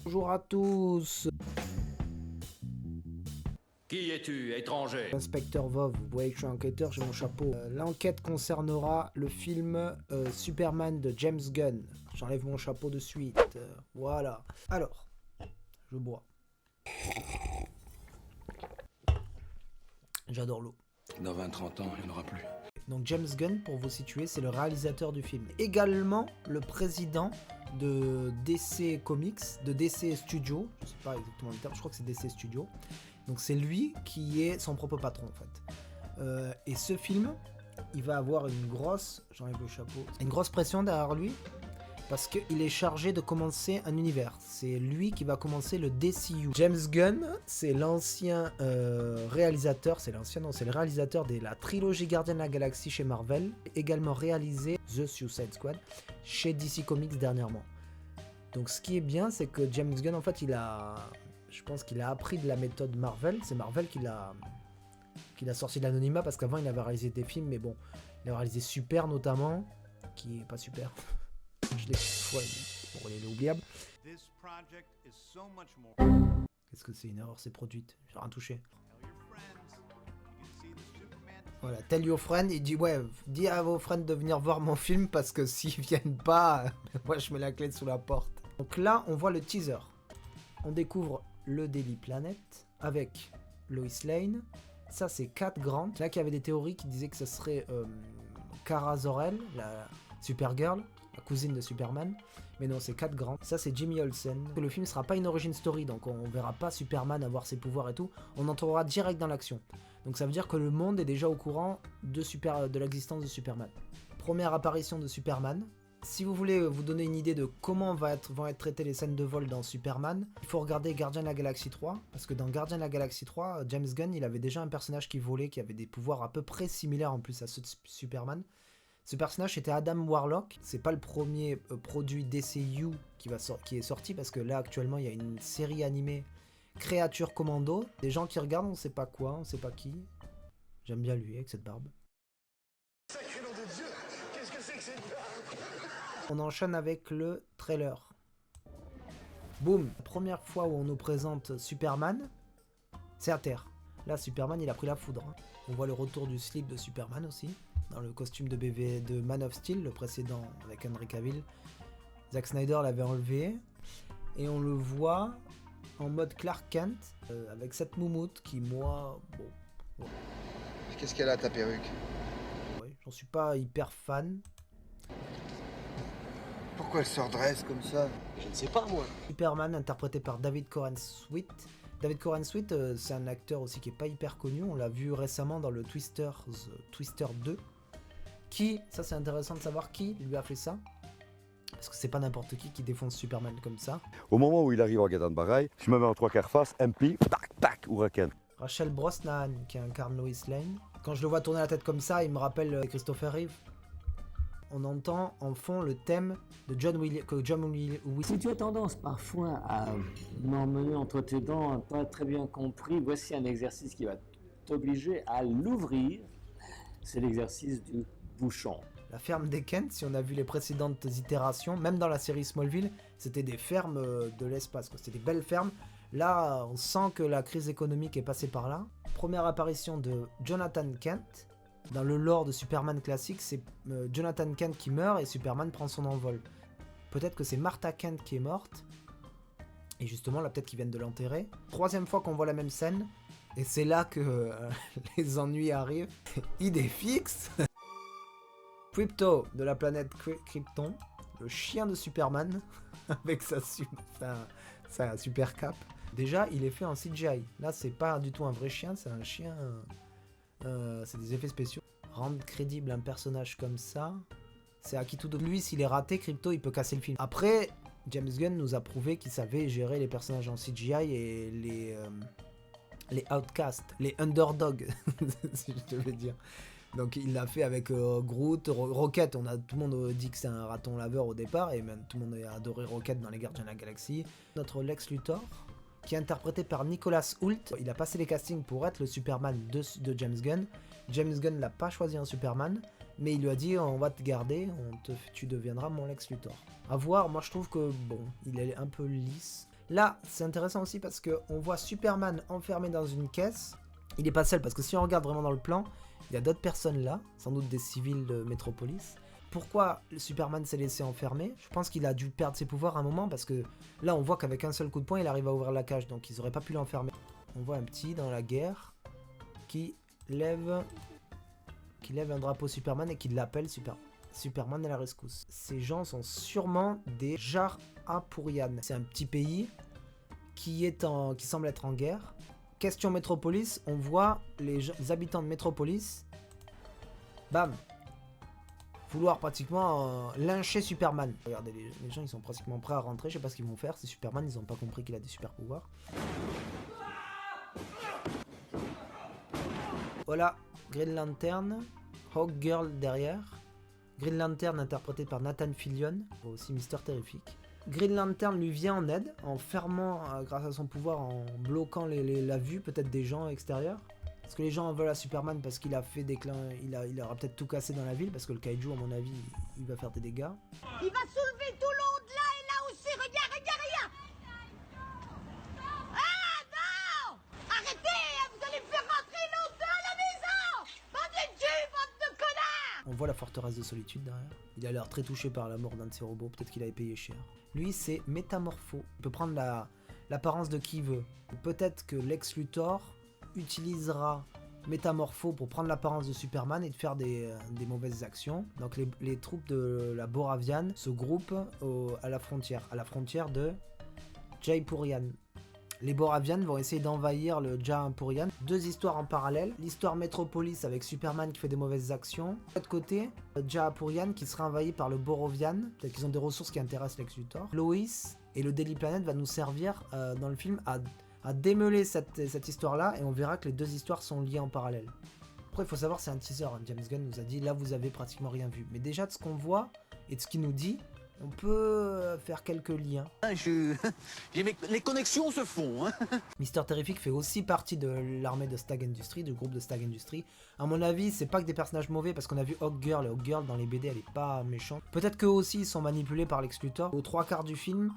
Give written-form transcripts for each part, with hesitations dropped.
Bonjour à tous. Qui es-tu, étranger? Inspecteur Vov, vous voyez que je suis enquêteur, j'ai mon chapeau. L'enquête concernera le film Superman de James Gunn. J'enlève mon chapeau de suite. Voilà. Alors, je bois. J'adore l'eau. Dans 20-30 ans, il n'y en aura plus. Donc James Gunn, pour vous situer, c'est le réalisateur du film. Également le président de DC Comics, de DC Studio. Je sais pas exactement le terme, je crois que c'est DC Studio. Donc c'est lui qui est son propre patron en fait. Et ce film, il va avoir une grosse, j'enlève le chapeau, une grosse pression derrière lui parce qu'il est chargé de commencer un univers. C'est lui qui va commencer le DCU. James Gunn, c'est l'ancien réalisateur, c'est le réalisateur de la trilogie Gardiens de la Galaxie chez Marvel, également réalisé The Suicide Squad chez DC Comics dernièrement. Donc ce qui est bien, c'est que James Gunn en fait je pense qu'il a appris de la méthode Marvel. C'est Marvel qui l'a sorti de l'anonymat parce qu'avant il avait réalisé des films, mais bon, il a réalisé Super notamment, qui est pas super. Je l'ai bon, il est oubliable. Qu'est-ce que c'est, une erreur s'est produite? J'ai rien touché. Voilà, tell your friend, il dit ouais, dis à vos friends de venir voir mon film parce que s'ils viennent pas, moi je mets la clé sous la porte. Donc là, on voit le teaser. On découvre le Daily Planet avec Lois Lane. Ça, c'est Kat Grant. Là, qu'il y avait des théories qui disaient que ce serait Kara Zor-El, la Supergirl, la cousine de Superman. Mais non, c'est Kat Grant. Ça, c'est Jimmy Olsen. Le film ne sera pas une origin story, donc on verra pas Superman avoir ses pouvoirs et tout. On entrera direct dans l'action. Donc ça veut dire que le monde est déjà au courant de l'existence de Superman. Première apparition de Superman. Si vous voulez vous donner une idée de comment vont être traitées les scènes de vol dans Superman, il faut regarder Gardiens de la Galaxie 3, parce que dans Gardiens de la Galaxie 3, James Gunn, il avait déjà un personnage qui volait, qui avait des pouvoirs à peu près similaires en plus à ceux de Superman. Ce personnage était Adam Warlock. C'est pas le premier produit DCU qui est sorti, parce que là actuellement il y a une série animée Créature Commando. Des gens qui regardent, on sait pas quoi, on sait pas qui. J'aime bien lui avec cette barbe. Sacré nom de Dieu, qu'est-ce que c'est que cette barbe? On enchaîne avec le trailer. Boum, la première fois où on nous présente Superman, c'est à terre. Là, Superman, il a pris la foudre. On voit le retour du slip de Superman aussi, dans le costume de Man of Steel, le précédent avec Henry Cavill. Zack Snyder l'avait enlevé. Et on le voit en mode Clark Kent, avec cette moumoute qui, moi, bon... Ouais. Qu'est-ce qu'elle a, ta perruque? Ouais, j'en suis pas hyper fan. Pourquoi elle se redresse comme ça? Je ne sais pas moi. Superman, interprété par David Corenswet. David Corenswet, c'est un acteur aussi qui est pas hyper connu. On l'a vu récemment dans le Twister 2. Ça c'est intéressant de savoir qui lui a fait ça. Parce que c'est pas n'importe qui défonce Superman comme ça. Au moment où il arrive en gagnant de baraille, je me mets en 3/4 face, MP, tac, tac, Huracan. Rachel Brosnahan, qui incarne Lois Lane. Quand je le vois tourner la tête comme ça, il me rappelle Christopher Reeve. On entend en fond le thème de John Williams. Si tu as tendance parfois à m'emmener entre tes dents, pas très bien compris, voici un exercice qui va t'obliger à l'ouvrir. C'est l'exercice du bouchon. La ferme des Kent, si on a vu les précédentes itérations, même dans la série Smallville, c'était des fermes de l'espace, quoi. C'était des belles fermes. Là, on sent que la crise économique est passée par là. Première apparition de Jonathan Kent. Dans le lore de Superman classique, c'est Jonathan Kent qui meurt et Superman prend son envol. Peut-être que c'est Martha Kent qui est morte. Et justement, là, peut-être qu'ils viennent de l'enterrer. Troisième fois qu'on voit la même scène. Et c'est là que les ennuis arrivent. Idée fixe. Crypto de la planète Krypton. Le chien de Superman. Avec sa super cape. Déjà, il est fait en CGI. Là, c'est pas du tout un vrai chien, c'est un chien... c'est des effets spéciaux. Rendre crédible un personnage comme ça, c'est acquis tout de lui. S'il est raté, Crypto, il peut casser le film. Après, James Gunn nous a prouvé qu'il savait gérer les personnages en CGI et les outcasts, les underdogs, si je devais dire. Donc il l'a fait avec Groot, Rocket. Tout le monde dit que c'est un raton laveur au départ, et même tout le monde a adoré Rocket dans les Gardiens de la Galaxie. Notre Lex Luthor, qui est interprété par Nicholas Hoult. Il a passé les castings pour être le Superman de James Gunn. James Gunn l'a pas choisi en Superman, mais il lui a dit on va te garder, tu deviendras mon Lex Luthor. À voir, moi je trouve que bon, il est un peu lisse. Là, c'est intéressant aussi parce qu'on voit Superman enfermé dans une caisse. Il n'est pas seul, parce que si on regarde vraiment dans le plan, il y a d'autres personnes là, sans doute des civils de Metropolis. Pourquoi le Superman s'est laissé enfermer? Je pense qu'il a dû perdre ses pouvoirs à un moment, parce que là, on voit qu'avec un seul coup de poing, il arrive à ouvrir la cage, donc ils n'auraient pas pu l'enfermer. On voit un petit dans la guerre qui lève un drapeau Superman et qui l'appelle Superman à la rescousse. Ces gens sont sûrement des Jarapurian. C'est un petit pays qui semble être en guerre. Question Metropolis, on voit les habitants de Metropolis, bam, vouloir pratiquement lyncher Superman. Regardez, les gens ils sont pratiquement prêts à rentrer, je sais pas ce qu'ils vont faire, c'est Superman, ils ont pas compris qu'il a des super pouvoirs. Voilà, Green Lantern, Hawkgirl derrière. Green Lantern interprété par Nathan Fillion, aussi Mister Terrific. Green Lantern lui vient en aide, en fermant, grâce à son pouvoir, en bloquant la vue peut-être des gens extérieurs. Parce que les gens en veulent à Superman parce qu'il a fait des clins, il aura peut-être tout cassé dans la ville, parce que le kaiju, à mon avis, il va faire des dégâts. Il va soulever tout l'eau de là et là aussi, regarde. Ah non! Arrêtez, vous allez faire rentrer l'eau dans la maison! Bande de Dieu, bande de connards! On voit la forteresse de solitude derrière. Il a l'air très touché par la mort d'un de ses robots, peut-être qu'il avait payé cher. Lui, c'est Métamorpho. Il peut prendre l'apparence de qui il veut. Peut-être que Lex Luthor utilisera Métamorpho pour prendre l'apparence de Superman et de faire des mauvaises actions. Donc les troupes de la Boravian se groupent à la frontière de Jaipurian. Les Boravian vont essayer d'envahir le Jaipurian. Deux histoires en parallèle. L'histoire Metropolis avec Superman qui fait des mauvaises actions. De l'autre côté, Jaipurian qui sera envahi par le Borovian. Peut-être qu'ils ont des ressources qui intéressent Lex Luthor. Lois et le Daily Planet va nous servir dans le film à démêler cette histoire-là. Et on verra que les deux histoires sont liées en parallèle. Après, il faut savoir, c'est un teaser. James Gunn nous a dit, là, vous avez pratiquement rien vu. Mais déjà, de ce qu'on voit et de ce qu'il nous dit, on peut faire quelques liens. Les connexions se font. Hein. Mister Terrific fait aussi partie de l'armée de Stag Industries, du groupe de Stag Industries. À mon avis, c'est pas que des personnages mauvais, parce qu'on a vu Hawkgirl, et Hawkgirl dans les BD, elle est pas méchante. Peut-être qu'eux aussi, ils sont manipulés par Lex Luthor. Aux 3/4 du film,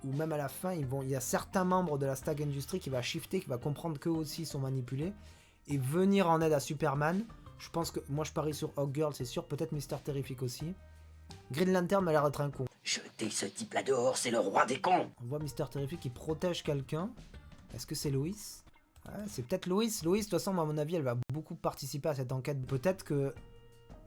ou même à la fin, il y a certains membres de la Stag Industries qui va shifter, qui va comprendre qu'eux aussi sont manipulés, et venir en aide à Superman. Je pense que, moi je parie sur Hawkgirl, c'est sûr, peut-être Mister Terrific aussi. Green Lantern m'a l'air d'être un con. Jetez ce type-là dehors, c'est le roi des cons. On voit Mister Terrific qui protège quelqu'un. Est-ce que c'est Lois? C'est peut-être Lois. Lois, de toute façon, à mon avis, elle va beaucoup participer à cette enquête. Peut-être que,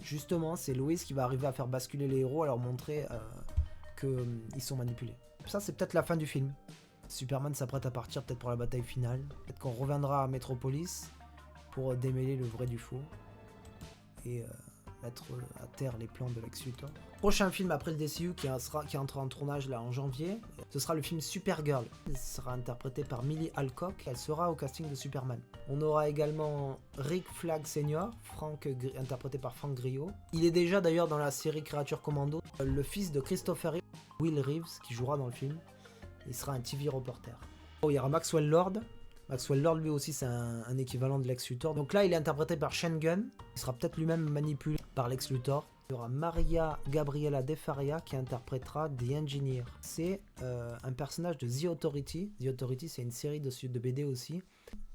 justement, c'est Lois qui va arriver à faire basculer les héros, à leur montrer qu'ils sont manipulés. Ça, c'est peut-être la fin du film. Superman s'apprête à partir, peut-être pour la bataille finale. Peut-être qu'on reviendra à Metropolis pour démêler le vrai du faux. Et mettre à terre les plans de Lex Luthor. Prochain film après le DCU qui entre en tournage là en janvier, ce sera le film Supergirl. Elle sera interprétée par Millie Alcock, elle sera au casting de Superman. On aura également Rick Flag Sr., interprété par Frank Grillo. Il est déjà d'ailleurs dans la série Créature Commando, le fils de Christopher Reeve, Will Reeves, qui jouera dans le film. Il sera un TV reporter. Il y aura Maxwell Lord. Maxwell Lord, lui aussi, c'est un équivalent de Lex Luthor. Donc là, il est interprété par Shane Gunn. Il sera peut-être lui-même manipulé par Lex Luthor. Il y aura Maria Gabriela De Faria qui interprétera The Engineer. C'est un personnage de The Authority. The Authority, c'est une série de BD aussi.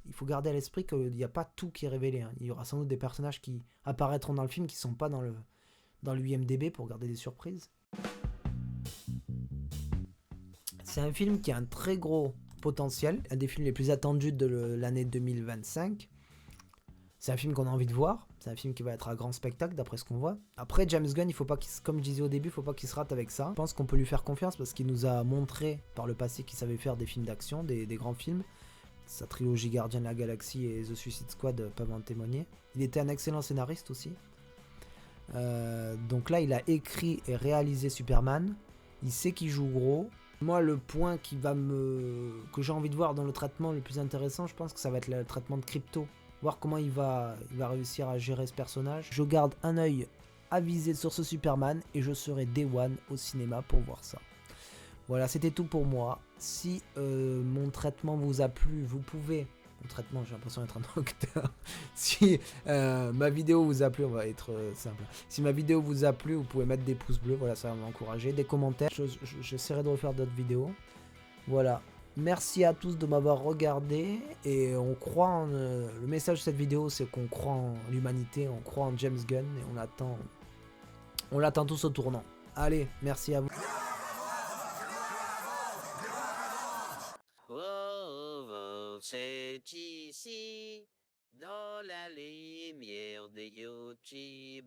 Il faut garder à l'esprit qu'il n'y a pas tout qui est révélé. Hein. Il y aura sans doute des personnages qui apparaîtront dans le film qui ne sont pas dans l'IMDb pour garder des surprises. C'est un film qui a un très gros potentiel, un des films les plus attendus de l'année 2025. C'est un film qu'on a envie de voir, c'est un film qui va être un grand spectacle d'après ce qu'on voit. Après, James Gunn, il faut pas comme je disais au début, il faut pas qu'il se rate avec ça. Je pense qu'on peut lui faire confiance parce qu'il nous a montré par le passé qu'il savait faire des films d'action, des grands films. Sa trilogie Gardien de la Galaxie et The Suicide Squad peuvent en témoigner. Il était un excellent scénariste aussi. Donc là, il a écrit et réalisé Superman. Il sait qu'il joue gros. Moi, le point que j'ai envie de voir dans le traitement le plus intéressant, je pense que ça va être le traitement de Crypto. Voir comment il va réussir à gérer ce personnage. Je garde un œil avisé sur ce Superman et je serai Day One au cinéma pour voir ça. Voilà, c'était tout pour moi. Si mon traitement vous a plu, vous pouvez... Mon traitement, j'ai l'impression d'être un docteur. Si ma vidéo vous a plu, on va être simple. Si ma vidéo vous a plu, vous pouvez mettre des pouces bleus, voilà, ça va m'encourager. Des commentaires, j'essaierai de refaire d'autres vidéos. Voilà, Merci à tous de m'avoir regardé et on croit en... le message de cette vidéo, c'est qu'on croit en l'humanité, on croit en James Gunn et on l'attend tous au tournant. Allez, merci à vous. Oh, c'est ici, dans la lumière de YouTube.